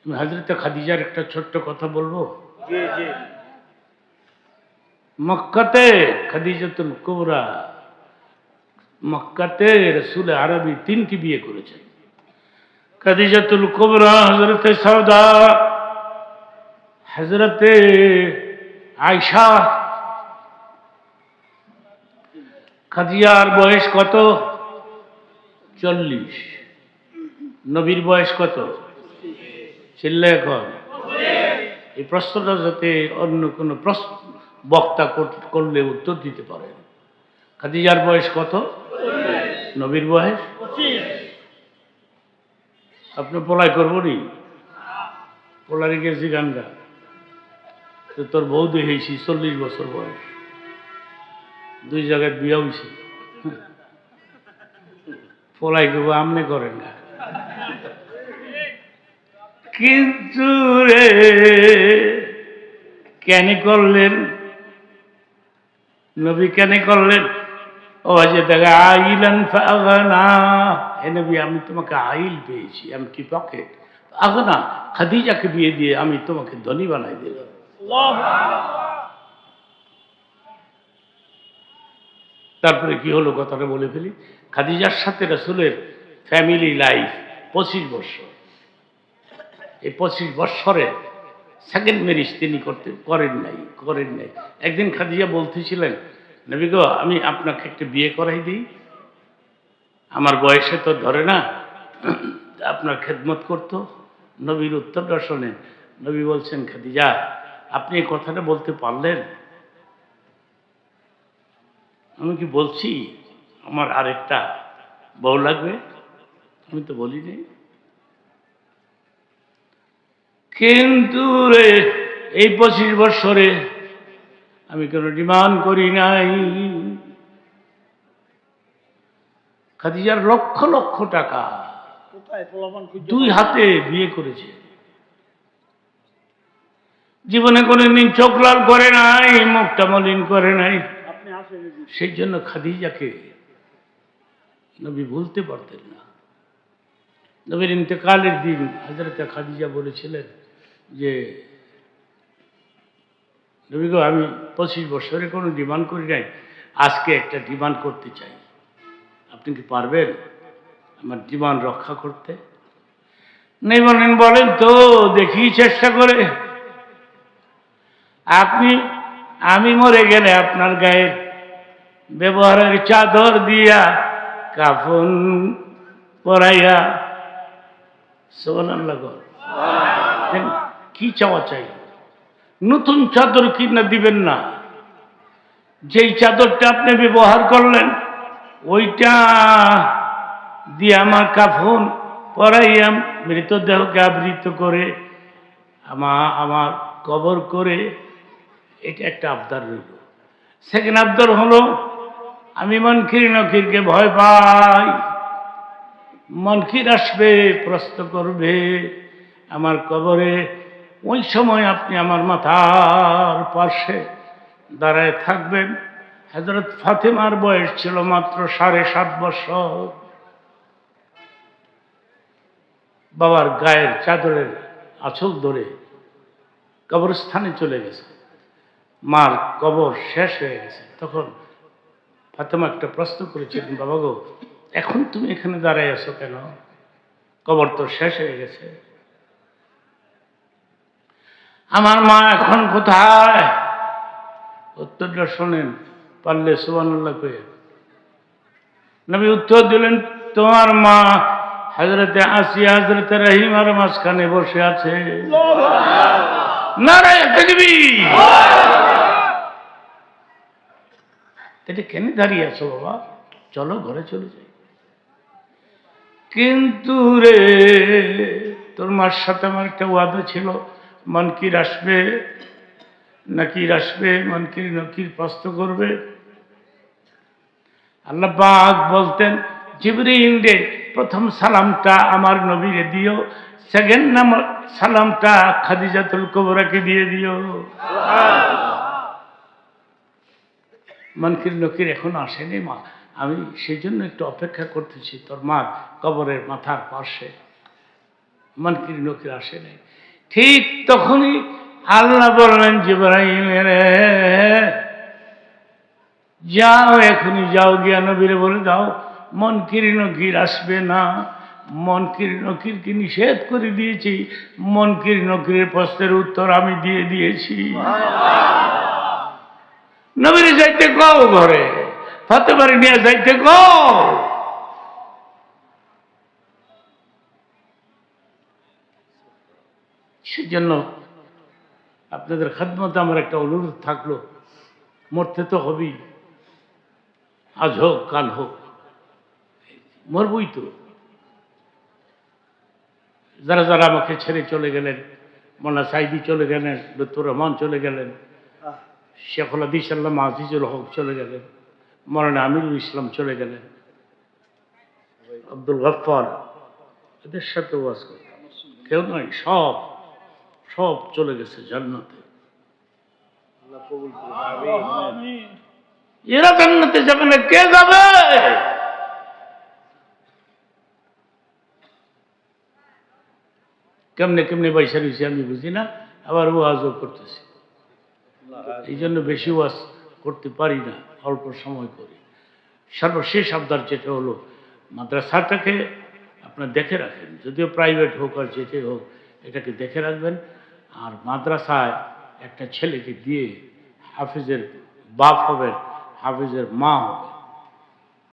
আমি হযরতে খাদিজার একটা ছোট্ট কথা বলবো। জি জি। মক্কাতে খাদিজাতুল কুবরা, মক্কাতে রাসূল আরবি 3টি বিয়ে করেছেন। খাদিজাতুল কুবরা হযরতে সাউদা, হযরতে আয়েশা। খাদিজার বয়স কত? 40। নবীর বয়স কত? চিল্লা এখন। এই প্রশ্নটা যাতে অন্য কোনো প্রশ্ন বক্তা করলে উত্তর দিতে পারেন। খাদিজার বয়স কত? নবীর বয়স? আপনি পলাই করবো নি? পোলারে গেছি গানগা, তো তোর বউ দেখেছি 40 বছর বয়স, 2 জায়গায় বিয়া হয়েছে। পলাই করবো আমনে করেন না। কিন্তু রে কেন করলেন নবী, কেন করলেন? ও যে দেখা আইলান ফাগনা, হে নবী আমি তোমাকে আইল পেয়েছি, আমি কি পকেট আগনা, খাদিজাকে বিয়ে দিয়ে আমি তোমাকে ধনী বানাই দিলাম। তারপরে কি হলো কথাটা বলে ফেলি। খাদিজার সাথে রাসূলের ফ্যামিলি লাইফ 25 বছর। এই 25 বছরে সেকেন্ড ম্যারেজ তিনি করেন নাই। একদিন খাদিজা বলতেছিলেন, নবী গো আমি আপনাকে একটা বিয়ে করাই দিই, আমার বয়সে তো ধরে না, আপনার খেদমত করতো। নবীর উত্তরটা শোনেন। নবী বলছেন, খাদিজা আপনি এই কথাটা বলতে পারলেন? আমি কি বলছি আমার আরেকটা বউ লাগবে? আমি তো বলিনি। কিন্তু রে এই 25 বছরে আমি কোনো ডিমান্ড করি নাই। খাদিজার লক্ষ লক্ষ টাকা, 2 হাতে বিয়ে করেছে, জীবনে কোনোদিন চোখ লাল করে নাই, মুখটা মলিন করে নাই। সেই জন্য খাদিজাকে নবী ভুলতে পারতেন না। নবীর ইন্তেকালের দিন হযরতে খাদিজা বলেছিলেন যে নবী গো আমি 25 বছরে কোনো ডিমান্ড করি নাই, আজকে একটা ডিমান্ড করতে চাই, আপনি কি পারবেন আমার ডিমান্ড রক্ষা করতে? নেই বলেন, বলেন তো দেখি চেষ্টা করে। আমি মরে গেলে আপনার গায়ে ব্যবহারের চাদর দিয়া কাফন পরাইয়া, সুবহানাল্লাহ, কি চাওয়া চাই? নতুন চাদর কিনা দিবেন না, যেই চাদরটা আপনি ব্যবহার করলেন ওইটা দিয়ে আমার কাফন পরাইয়া মৃতদেহকে আবৃত করে আমার কবর করে, এটা একটা আবদার রইল। সেকেন্ড আবদার হলো, আমি মুনকির নকিরকে ভয় পাই। মুনকির আসবে, প্রশ্ন করবে আমার কবরে, ওই সময় আপনি আমার মাথার পাশে দাঁড়ায় থাকবেন। হযরত ফাতেমার বয়স ছিল মাত্র 7.5 বছর। বাবার গায়ের চাদরের আঁচল ধরে কবরস্থানে চলে গেছে, মার কবর শেষ হয়ে গেছে। তখন ফাতেমা একটা প্রশ্ন করেছিলেন, বাবা গো এখন তুমি এখানে দাঁড়ায় আছো কেন? কবর তো শেষ হয়ে গেছে। আমার মা এখন কোথায়? উত্তরটা শোনেন, পারলে সুবহানাল্লাহ কয়ে। নবী উত্তর দিলেন, তোমার মা হযরতে আসিয়া হযরতে রহিমার মাঝখানে বসে আছে। নারায়ে তাকবীর। এটা কেন দাঁড়িয়ে আছো বাবা? চলো ঘরে চলে যাই। কিন্তু রে তোর মার সাথে আমার একটা ওয়াদা ছিল, মুনকির আসবে নাকির আসবে, মুনকির নকির প্রশ্ন করবে। আল্লাহ পাক বলতেন, জিবরিল রে প্রথম সালামটা আমার নবীরে দিও, সেকেন্ড নাম্বার সালামটা খাদিজাতুল কুবরাকে দিয়ে দিও। মুনকির নকির এখন আসেনি মা, আমি সেই জন্য একটু অপেক্ষা করতেছি তোর মার কবরের মাথার পাশে। মুনকির নকির আসে নাই। ঠিক তখনই আল্লাহ বললেন জিবরাইল রে যাও, এখনই যাও, গিয়া নবীরে বলে দাও মুনকির নকির আসবে না। মুনকির নকিরকে নিষেধ করে দিয়েছি, মুনকির নকিরের প্রশ্নের উত্তর আমি দিয়ে দিয়েছি। নবীরে যাইতে কও, ঘরে ফাতেমারে নিয়ে যাইতে কও। সেজন্য আপনাদের খেদমতে আমার একটা অনুরোধ থাকলো, মরতে তো হবেই, আজ হোক কাল হোক, মরবই তো। যারা যারা আমাকে ছেড়ে চলে গেলেন, মোল্লা সাইদি চলে গেলেন, লুৎফুর রহমান চলে গেলেন, শেখুল হাদিস আল্লামা আজিজুল হক চলে গেলেন, মৌলানা আমিরুল ইসলাম চলে গেলেন, আব্দুল গফফার, এদের সাথে ওয়াজ করতাম, কেউ নয়, সব সব চলে গেছে জান্নাতে। এরা জান্নাতে যাবে না, কে যাবে? কেমনে কেমনে পয়সা রয়েছে আমি বুঝি না, আবার ওয়াজও করতেছি। এই জন্য বেশি ওয়াজ করতে পারি না, অল্প সময় করি। সর্বশেষ আবদার যেটা হলো, মাদ্রাসাটাকে আপনার দেখে রাখেন, যদিও প্রাইভেট হোক আর যেটাই হোক, এটাকে দেখে রাখবেন। আর মাদ্রাসায় একটা ছেলেকে দিয়ে হাফিজের বাপ হবেন, হাফিজের মা হবে,